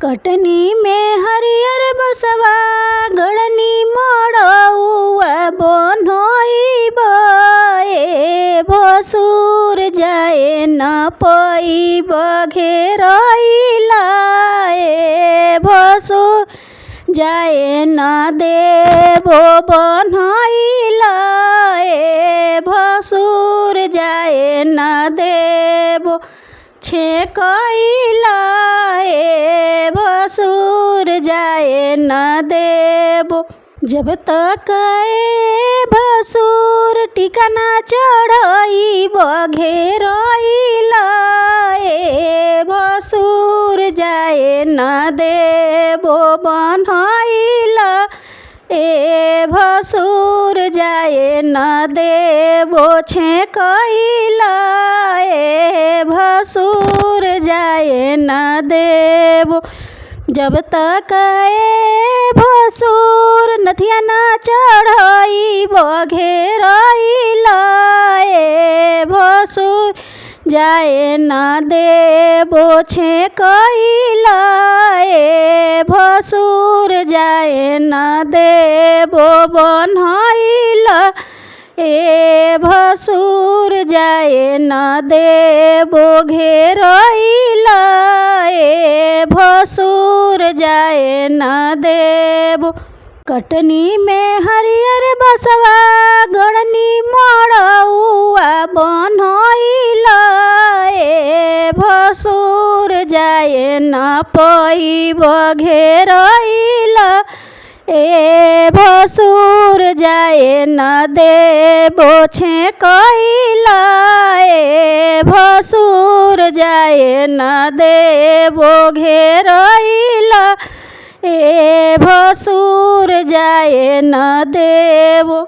कटनी में हरियर बसवा गड़नी मड़ौआ बनइब ए भसुर जाए न पइब घेरइला ए भसुर जाए न देबो बनइला ए भसुर जाए न देबो छेकइला ए भसुर जाए न देबो। जब तक ए भसुर टीका ना चढ़इब घेरइला ए भसुर जाए न देबो बनइला ए भसुर जाए न देबो छेकइला ए भसुर जाए न देबो। जब तक ए भसुर नथिया ना चढ़इब घेरइला ए भसुर जाए न देबो छेकइला ए भसुर जाए न देबो बनइला ए भसुर जाए न देबो घेरइला ए भसुर जाए न देबो। कटनी में हरियर बसवा गड़नी मड़ौआ बनइला ए भसुर जाए न पइब घेरइला ए भसुर जाए न देबो छेकइला ए भसुर जाए न देबो घेरइला ए भसुर जाए न देबो।